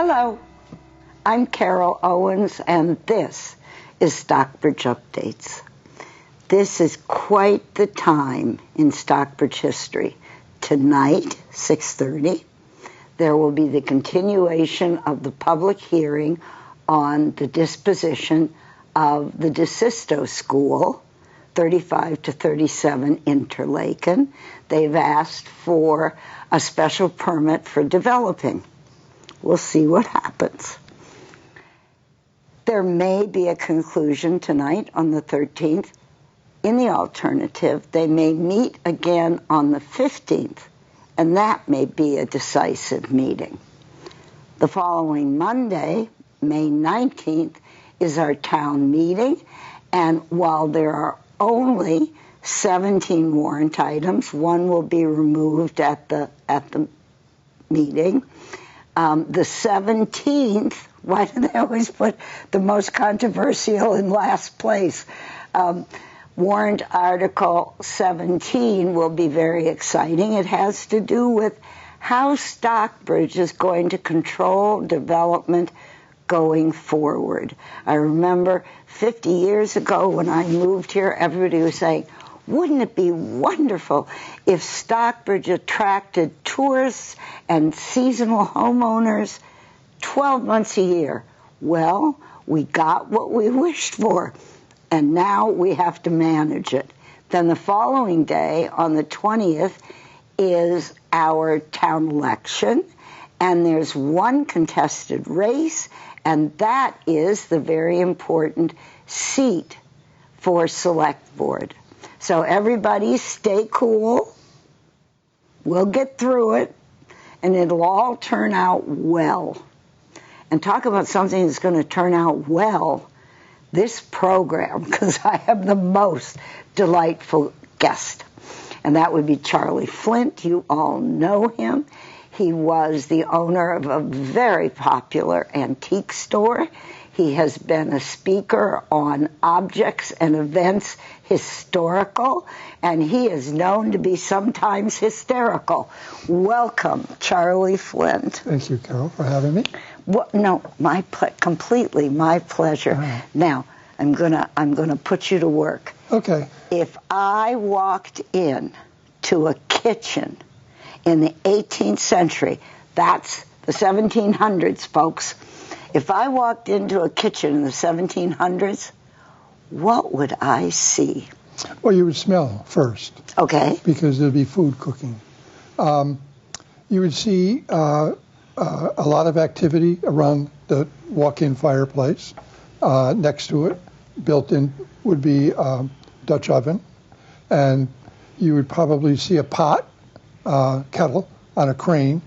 Hello, I'm Carol Owens, and this is Stockbridge Updates. This is quite the time in Stockbridge history. Tonight, 6:30, there will be the continuation of the public hearing on the disposition of the DeSisto School, 35 to 37 Interlaken. They've asked for a special permit for developing. We'll see what happens. There may be a conclusion tonight on the 13th. In the alternative, they may meet again on the 15th, and that may be a decisive meeting. The following Monday, May 19th, is our town meeting, and while there are only 17 warrant items, one will be removed at the meeting. The 17th, why do they always put the most controversial in last place? Warrant Article 17 will be very exciting. It has to do with how Stockbridge is going to control development going forward. I remember 50 years ago when I moved here, everybody was saying, wouldn't it be wonderful if Stockbridge attracted tourists and seasonal homeowners 12 months a year? Well, we got what we wished for, and now we have to manage it. Then the following day, on the 20th, is our town election, and there's one contested race, and that is the very important seat for Select Board. So everybody stay cool. We'll get through it, and it'll all turn out well. And talk about something that's going to turn out well, this program, because I have the most delightful guest. And that would be Charlie Flint. You all know him. He was the owner of a very popular antique store. He has been a speaker on objects and events historical, and he is known to be sometimes hysterical. Welcome, Charlie Flint. Thank you, Carol, for having me. No, completely my pleasure. Right. Now, I'm gonna put you to work. Okay. If I walked in to a kitchen in the 18th century, that's the 1700s, folks. If I walked into a kitchen in the 1700s, what would I see? Well, you would smell first. Okay. Because there'd be food cooking. You would see a lot of activity around the walk-in fireplace. Next to it, built in, would be Dutch oven. And you would probably see a pot, kettle on a crane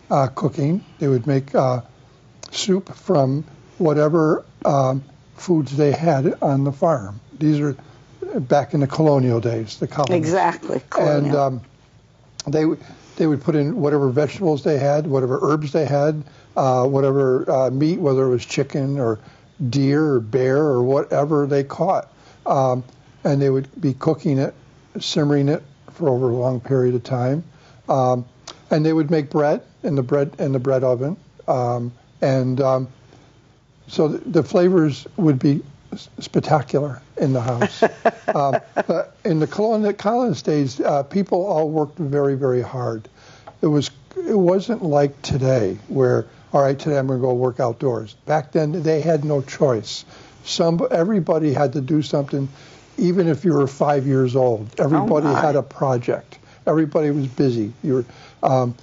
cooking. They would make soup from whatever foods they had on the farm. These are back in the colonial days, the colonies. Exactly, colonial. And they would put in whatever vegetables they had, whatever herbs they had, whatever meat, whether it was chicken or deer or bear or whatever they caught. And they would be cooking it, simmering it for over a long period of time. And they would make bread in the bread oven. So the flavors would be spectacular in the house. But in the colonial days, people all worked very, very hard. It wasn't like today where, all right, today I'm going to go work outdoors. Back then, they had no choice. Everybody had to do something, even if you were 5 years old. Everybody had a project. Everybody was busy. And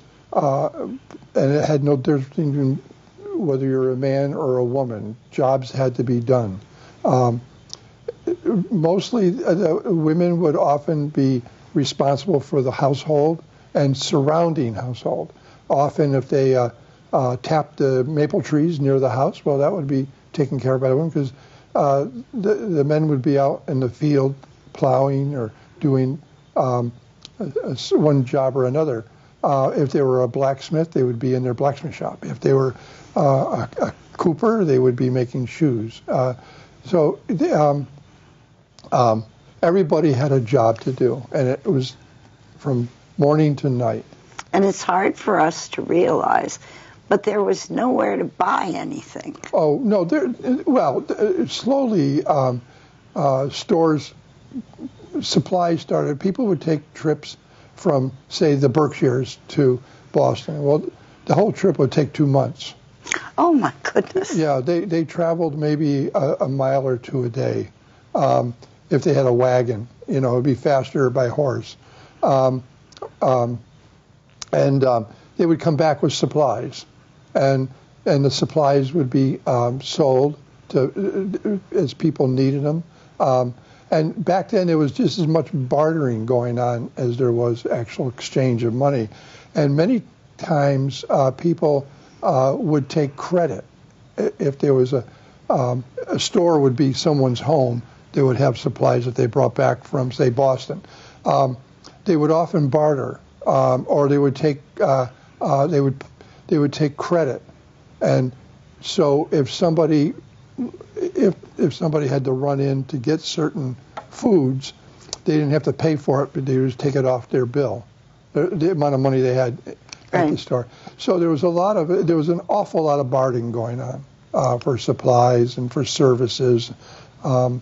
it had no difference in whether you're a man or a woman. Jobs had to be done. Mostly, women would often be responsible for the household and surrounding household. Often, if they tapped the maple trees near the house, well, that would be taken care of by the women, because the men would be out in the field plowing or doing one job or another. If they were a blacksmith, they would be in their blacksmith shop. If they were a cooper, they would be making shoes. So everybody had a job to do, and it was from morning to night. And it's hard for us to realize, But there was nowhere to buy anything. Oh, no. Slowly stores, supplies started. People would take trips from, say, the Berkshires to Boston. Well, the whole trip would take 2 months. Oh, my goodness. Yeah, they traveled maybe a mile or two a day. If they had a wagon, it would be faster by horse. And they would come back with supplies. And the supplies would be sold as people needed them. And back then, there was just as much bartering going on as there was actual exchange of money. And many times, people would take credit. If there was a store would be someone's home, they would have supplies that they brought back from, say, Boston. They would often barter, or they would take credit. And so if somebody had to run in to get certain foods, they didn't have to pay for it, but they would just take it off their bill, the amount of money they had at the store. So there was an awful lot of bartering going on for supplies and for services, and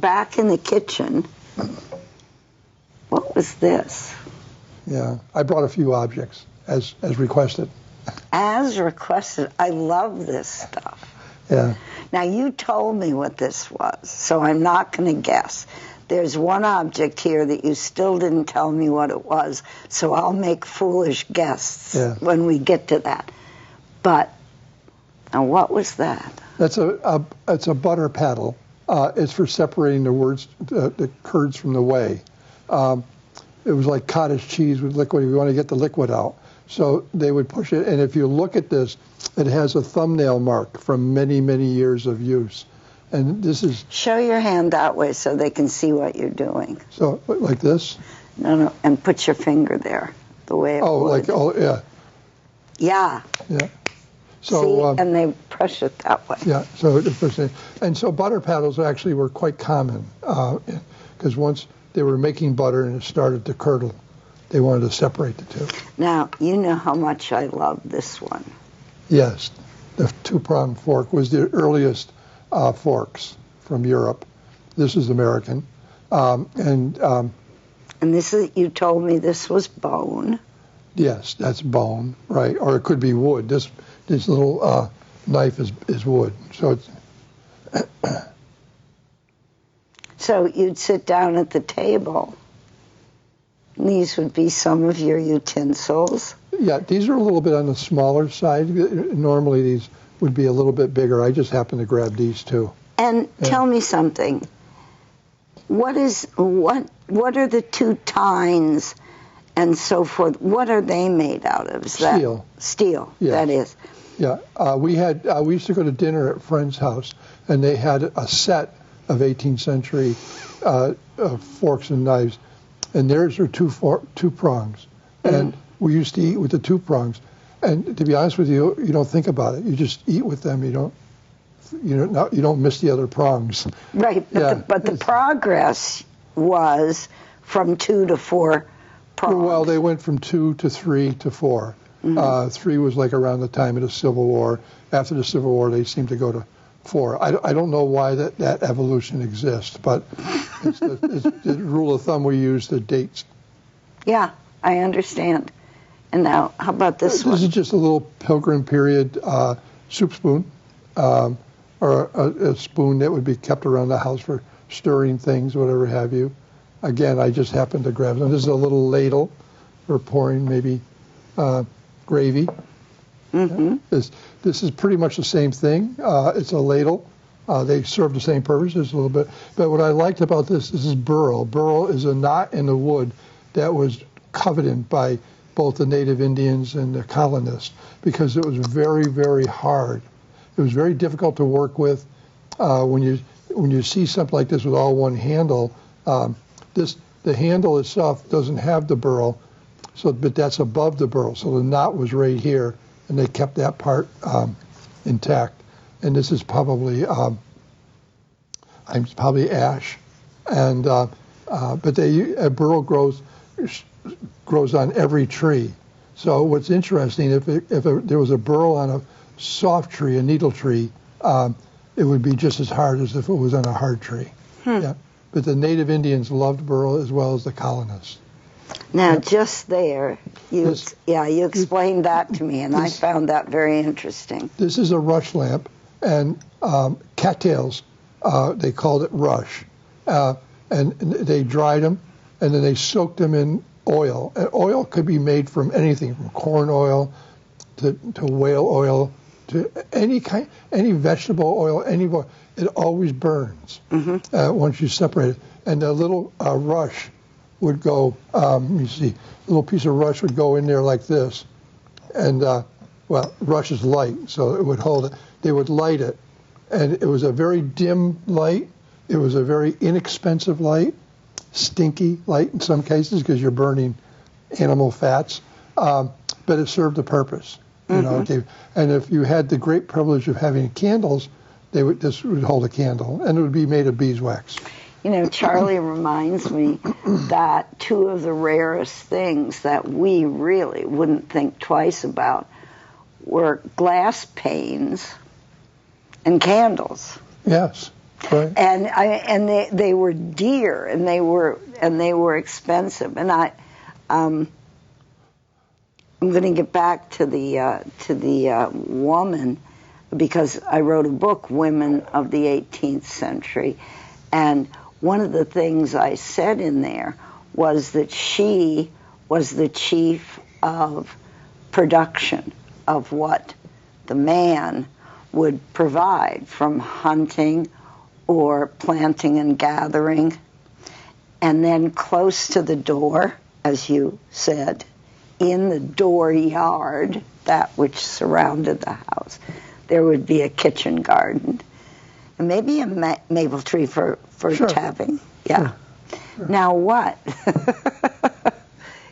back in the kitchen, what was this? Yeah, I brought a few objects as requested. As requested. I love this stuff. Yeah. Now, you told me what this was, so I'm not going to guess. There's one object here that you still didn't tell me what it was, so I'll make foolish guesses when we get to that. But now, what was that? It's a butter paddle. It's for separating the curds from the whey. It was like cottage cheese with liquid. If you want to get the liquid out, so they would push it. And if you look at this, it has a thumbnail mark from many, many years of use. And this is... Show your hand that way so they can see what you're doing. So, like this? No, and put your finger there, the way it would. Yeah. Yeah. Yeah. So, see, and they press it that way. Yeah, and so butter paddles actually were quite common, because once they were making butter and it started to curdle, they wanted to separate the two. Now, you know how much I love this one. Yes, the two-pronged fork was the earliest forks from Europe. This is American. And this is, you told me this was bone. Yes, that's bone, right? Or it could be wood. This little knife is wood. So it's... So you'd sit down at the table. These would be some of your utensils. Yeah, these are a little bit on the smaller side. Normally these would be a little bit bigger. I just happened to grab these two. And tell me something. What are the two tines and so forth? What are they made out of? Steel. Steel, yes. That is. Yeah, we used to go to dinner at a friend's house, and they had a set of 18th century forks and knives, and theirs are two prongs, and we used to eat with the two prongs. And to be honest with you, you don't think about it. You just eat with them. You don't miss the other prongs. Right, but the progress was from 2 to 4 prongs. Well, they went from 2 to 3 to 4. 3 was like around the time of the Civil War. After the Civil War, they seemed to go to 4. I don't know why that evolution exists, but it's the rule of thumb we use, the dates. Yeah, I understand. And now, how about this one? This is just a little Pilgrim period soup spoon, or a spoon that would be kept around the house for stirring things, whatever have you. Again, I just happened to grab them. This is a little ladle for pouring maybe gravy. Mm-hmm. This is pretty much the same thing. It's a ladle. They serve the same purpose, just a little bit. But what I liked about this is burl. Burl is a knot in the wood that was coveted by both the native Indians and the colonists because it was very, very hard. It was very difficult to work with. When you see something like this with all one handle, the handle itself doesn't have the burl, but that's above the burl. So the knot was right here, and they kept that part intact. And this is probably ash, and but a burl grows on every tree. So what's interesting, if there was a burl on a soft tree, a needle tree, it would be just as hard as if it was on a hard tree. Yeah. But the native Indians loved burl as well as the colonists. Now, just there, you explained that to me, and I found that very interesting. This is a rush lamp, and cattails, they called it rush. And they dried them, and then they soaked them in oil. And oil could be made from anything, from corn oil to whale oil to any vegetable oil, it always burns once you separate it. And the little rush would go, you see, a little piece of rush would go in there like this. And, rush is light, so it would hold it. They would light it. And it was a very dim light. It was a very inexpensive light, stinky light in some cases because you're burning animal fats. But it served a purpose. You know, and if you had the great privilege of having candles, this would hold a candle, and it would be made of beeswax. You know, Charlie reminds me that two of the rarest things that we really wouldn't think twice about were glass panes and candles. Yes, right. And they were dear, and they were expensive. And I'm going to get back to the woman, because I wrote a book, Women of the 18th Century, and one of the things I said in there was that she was the chief of production of what the man would provide, from hunting or planting and gathering. And then close to the door, as you said, in the dooryard, that which surrounded the house, there would be a kitchen garden. And maybe a maple tree for Sure. tapping. Yeah. Sure. Now what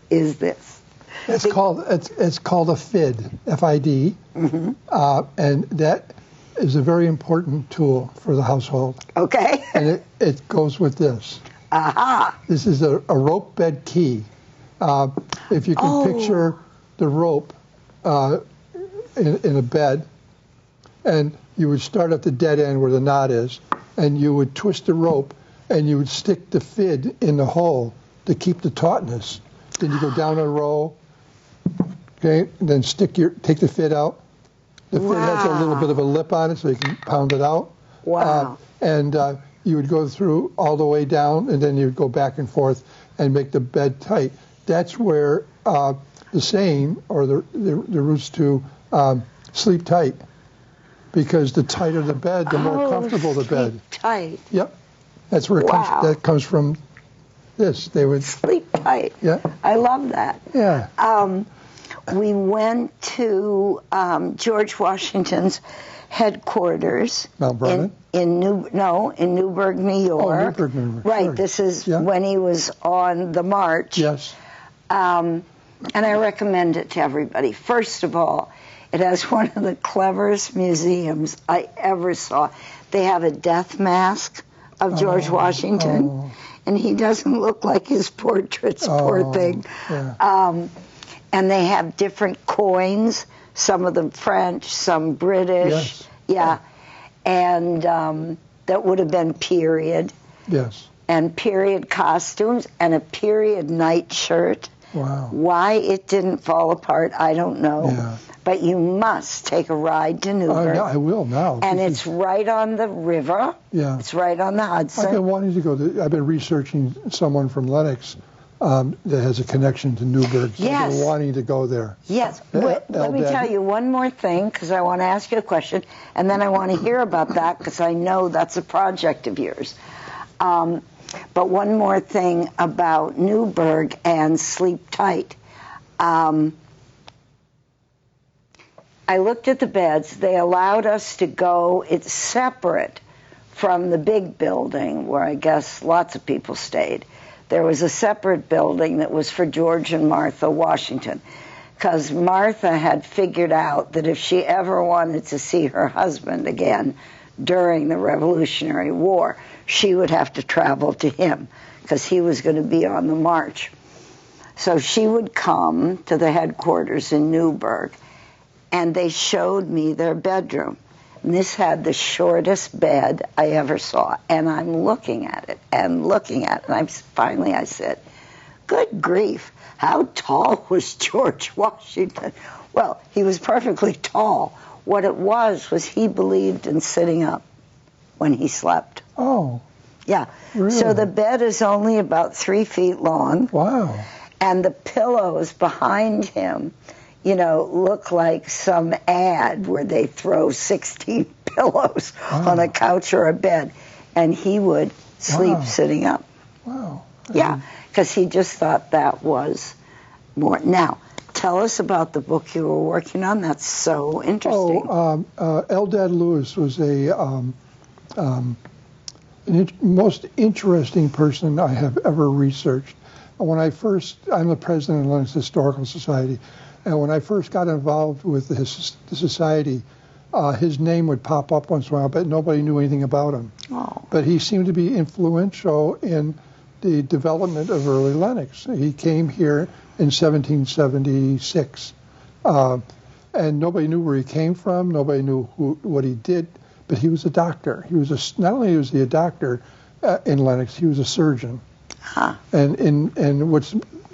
is this? It's called a FID, F-I-D, and that is a very important tool for the household. Okay. And it goes with this. Aha. This is a rope bed key. If you can picture the rope in a bed, and you would start at the dead end where the knot is, and you would twist the rope, and you would stick the FID in the hole to keep the tautness. Then you go down a row, okay, and then take the FID out. The FID has a little bit of a lip on it, so you can pound it out. Wow. And you would go through all the way down, and then you'd go back and forth and make the bed tight. That's where the saying, or the roots to sleep tight. Because the tighter the bed, the more comfortable the bed. Sleep tight. Yep. That's where it comes. That comes from this. They would sleep tight. Yeah. I love that. Yeah. We went to George Washington's headquarters Mount Vernon? in Newburgh, New York. Oh, Newburgh, New York. Right. Sorry. This is when he was on the march. Yes. And I recommend it to everybody. First of all, it has one of the cleverest museums I ever saw. They have a death mask of George Washington, and he doesn't look like his portraits, poor thing. Yeah. And they have different coins, some of them French, some British. Yes. Yeah. And that would have been period. Yes. And period costumes and a period nightshirt. Wow. Why it didn't fall apart, I don't know. Yeah. But you must take a ride to Newburgh. Yeah, I will now. And it's right on the river. Yeah. It's right on the Hudson. I've been wanting to go. I've been researching someone from Lennox that has a connection to Newburgh. So Yes. I've been wanting to go there. Yes. Let me tell you one more thing, because I want to ask you a question, and then I want to hear about that, because I know that's a project of yours. But one more thing about Newburgh and Sleep Tight. I looked at the beds. They allowed us to go. It's separate from the big building where I guess lots of people stayed. There was a separate building that was for George and Martha Washington, because Martha had figured out that if she ever wanted to see her husband again during the Revolutionary War, she would have to travel to him, because he was going to be on the march. So she would come to the headquarters in Newburgh, and they showed me their bedroom. And this had the shortest bed I ever saw. And I'm looking at it and looking at it. And finally I said, good grief, how tall was George Washington? Well, he was perfectly tall. What it was he believed in sitting up when he slept. Oh. Yeah. Really? So the bed is only about 3 feet long. Wow. And the pillows behind him, look like some ad where they throw 16 pillows on a couch or a bed. And he would sleep sitting up. Wow. Yeah, because he just thought that was more. Now, tell us about the book you were working on. That's so interesting. Eldad Lewis was most interesting person I have ever researched. I'm the president of the Linux Historical Society, and when I first got involved with the society, his name would pop up once in a while, but nobody knew anything about him. Oh. But he seemed to be influential in the development of early Linux. He came here in 1776, and nobody knew where he came from. Nobody knew what he did. But he was a doctor. Not only was he a doctor in Linux, he was a surgeon. Huh. And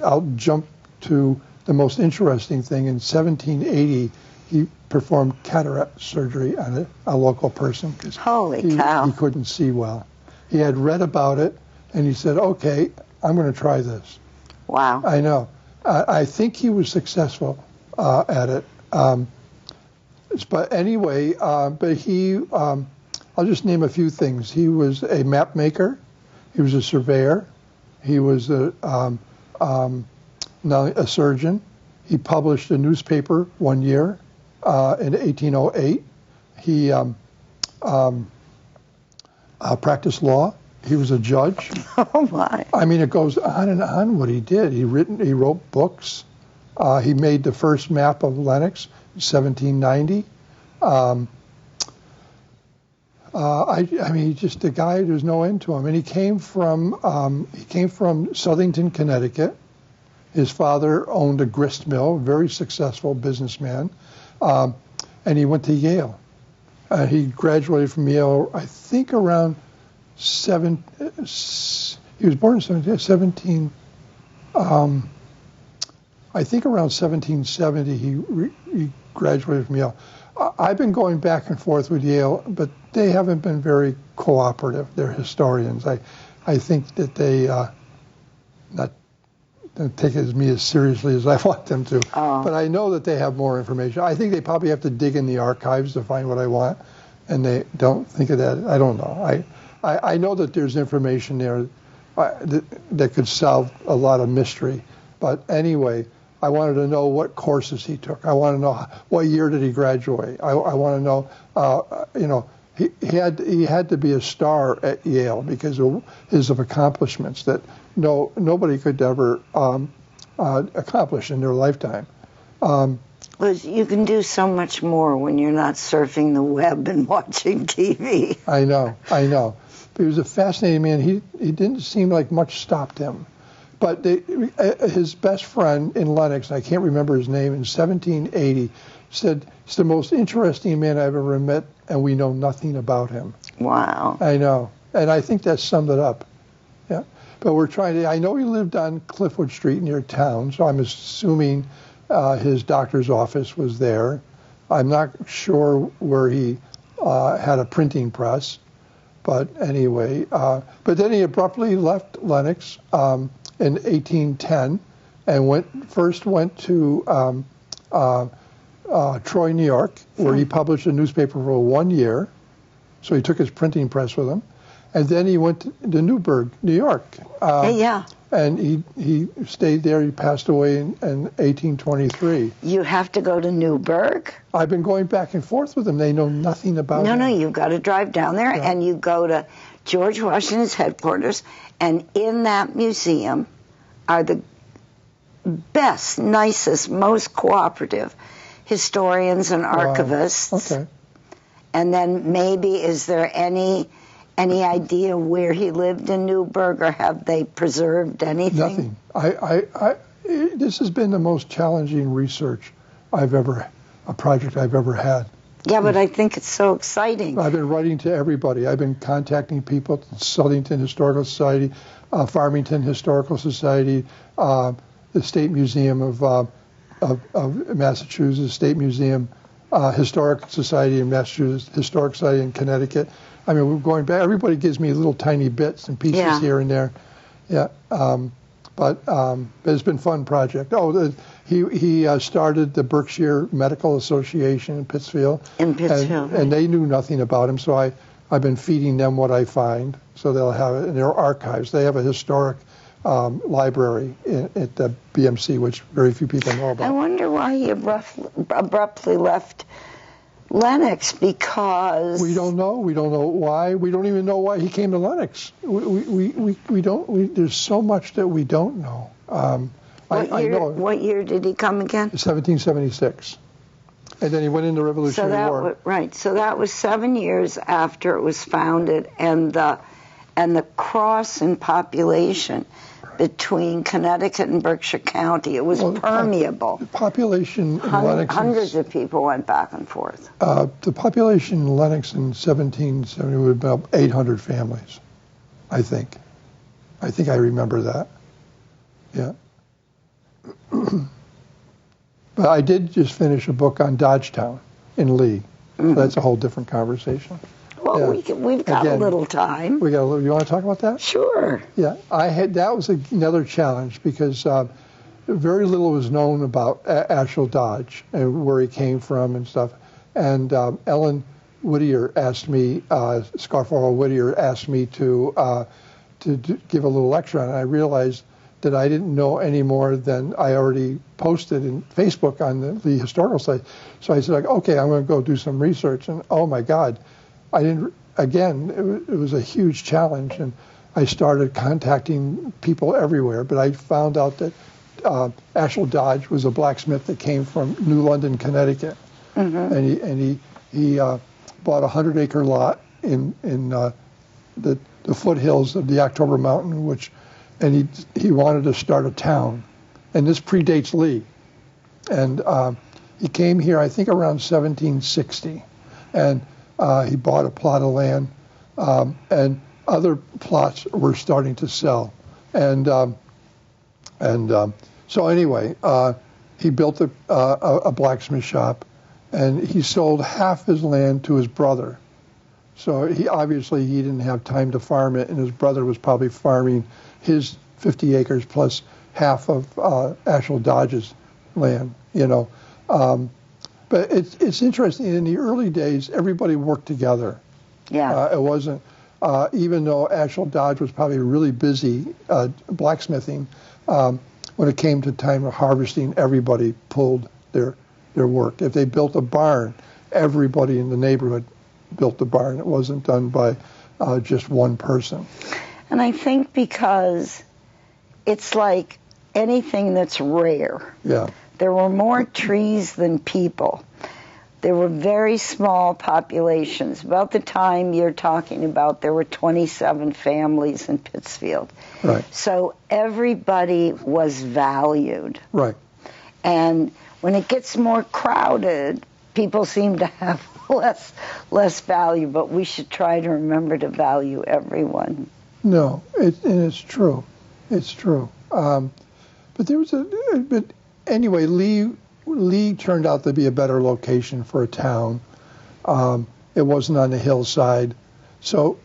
I'll jump to the most interesting thing. In 1780, he performed cataract surgery on a local person because he couldn't see well. He had read about it, and he said, "Okay, I'm going to try this." Wow. I know. I think he was successful at it. But anyway, I'll just name a few things. He was a map maker. He was a surveyor. He was a surgeon. He published a newspaper one year in 1808. He practiced law. He was a judge. Oh my! I mean, it goes on and on what he did. He wrote books. He made the first map of Linux in 1790. I mean, he's just a guy. There's no end to him. And he came from Southington, Connecticut. His father owned a grist mill, very successful businessman, and he went to Yale. He graduated from Yale, I think around he was born in 17. I think around 1770 he graduated from Yale. I've been going back and forth with Yale, but they haven't been very cooperative. They're historians. I think that they not take me as seriously as I want them to. Oh. But I know that they have more information. I think they probably have to dig in the archives to find what I want, and they don't think of that. I don't know. I know that there's information there that could solve a lot of mystery. But anyway, I wanted to know what courses he took. I want to know what year did he graduate. I want to know, he had to be a star at Yale because of his accomplishments that nobody could ever accomplish in their lifetime. Well, you can do so much more when you're not surfing the web and watching TV. I know. But he was a fascinating man. He didn't seem like much stopped him. But his best friend in Linux, I can't remember his name, in 1780, said, "It's the most interesting man I've ever met, and we know nothing about him." Wow. I know. And I think that summed it up. Yeah. But I know he lived on Cliffwood Street near town, so I'm assuming his doctor's office was there. I'm not sure where he had a printing press. But anyway, but then he abruptly left Linux in 1810 and went to Troy, New York, where he published a newspaper for 1 year. So he took his printing press with him. And then he went to Newburgh, New York. And he stayed there. He passed away in 1823. You have to go to Newburgh? I've been going back and forth with them. They know nothing about it. No, you've got to drive down there, and you go to George Washington's headquarters, and in that museum are the best, nicest, most cooperative historians and archivists. Wow. Okay. And then maybe, is there any idea where he lived in Newburgh, or have they preserved anything? Nothing. This has been the most challenging research a project I've ever had. Yeah, but I think it's so exciting. I've been writing to everybody. I've been contacting people at Southington Historical Society, Farmington Historical Society, the State Museum of Massachusetts, State Museum, Historic Society in Massachusetts, Historic Society in Connecticut. I mean, we're going back. Everybody gives me little tiny bits and pieces here and there. Yeah, but it's been a fun project. Oh, he started the Berkshire Medical Association in Pittsfield. And they knew nothing about him, so I've been feeding them what I find, so they'll have it in their archives. They have a historic library at the BMC, which very few people know about. I wonder why he abruptly left Lenox, because we don't know. We don't know why. We don't even know why he came to Lenox. We don't. There's so much that we don't know. What year did he come again? 1776, and then he went into the Revolutionary War. Right. So that was 7 years after it was founded, and the cross in population between Connecticut and Berkshire County, it was permeable. The population in Lenox... Hundreds of people went back and forth. The population in Lenox in 1770 would have been about 800 families, I think. I think I remember that. Yeah. But I did just finish a book on Dodgetown in Lee. So that's a whole different conversation. Well, we've got a little time. We got a little. You want to talk about that? Sure. Yeah, that was another challenge because very little was known about Ashel Dodge and where he came from and stuff. And Ellen Whittier asked me, Scarfaro Whittier asked me to give a little lecture on it. I realized that I didn't know any more than I already posted in Facebook on the historical site. So I said, okay, I'm going to go do some research. And oh my God. It was a huge challenge, and I started contacting people everywhere, but I found out that Ashel Dodge was a blacksmith that came from New London, Connecticut, and he bought a 100-acre lot in the foothills of the October Mountain, and he wanted to start a town, and this predates Lee, and he came here I think around 1760, and he bought a plot of land, and other plots were starting to sell, and so anyway, he built a blacksmith shop, and he sold half his land to his brother. So he didn't have time to farm it, and his brother was probably farming his 50 acres plus half of Ashel Dodge's land, But it's interesting. In the early days, everybody worked together. Yeah. It wasn't, even though Ashel Dodge was probably really busy blacksmithing, when it came to time of harvesting, everybody pulled their work. If they built a barn, everybody in the neighborhood built the barn. It wasn't done by just one person. And I think because it's like anything that's rare. Yeah. There were more trees than people. There were very small populations. About the time you're talking about, there were 27 families in Pittsfield. Right. So everybody was valued. Right. And when it gets more crowded, people seem to have less value, but we should try to remember to value everyone. No, it's true. It's true. But anyway, Lee turned out to be a better location for a town. It wasn't on the hillside. So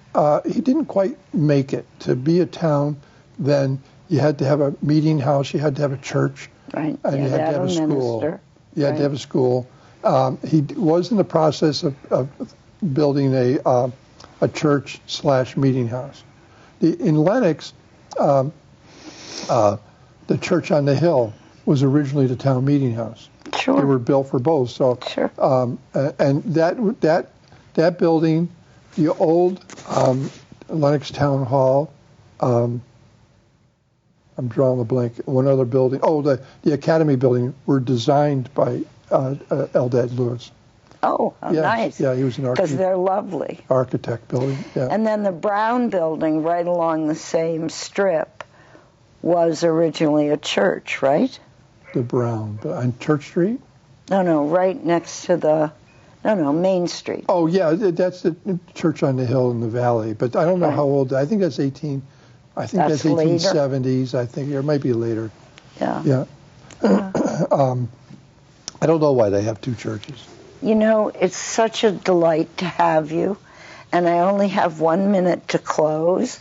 he didn't quite make it. To be a town, then you had to have a meeting house, you had to have a church, right. And you had to have a school. Minister. You had to have a school. He was in the process of building a church/meeting house. In Lenox, the church on the hill was originally the town meeting house. Sure. They were built for both. So, sure. And that building, the old Lenox Town Hall, I'm drawing a blank. One other building. Oh, the Academy building were designed by Eldad Lewis. Oh, nice. Yeah, he was an architect. Because they're lovely. Architect building, yeah. And then the Brown building right along the same strip was originally a church, right? The Brown, but on Church Street? No, right next to Main Street. Oh, yeah, that's the church on the hill in the valley. But I don't know how old. I think that's that's later. 1870s. I think it might be later. Yeah. Yeah. I don't know why they have two churches. You know, it's such a delight to have you, and I only have 1 minute to close,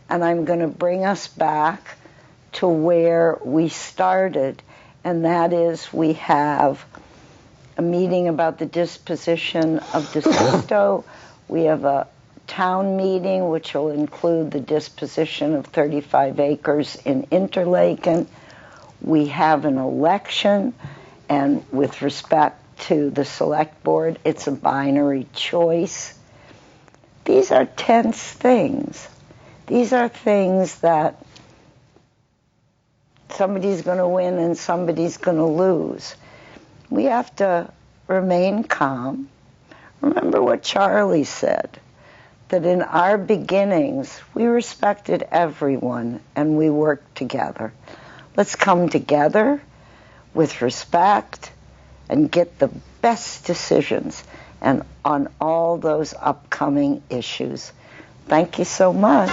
and I'm going to bring us back to where we started, and that is we have a meeting about the disposition of DeSisto. We have a town meeting which will include the disposition of 35 acres in Interlaken. We have an election, and with respect to the select board, it's a binary choice. These are tense things. These are things that somebody's going to win and somebody's going to lose. We have to remain calm. Remember what Charlie said, that in our beginnings, we respected everyone and we worked together. Let's come together with respect and get the best decisions and on all those upcoming issues. Thank you so much.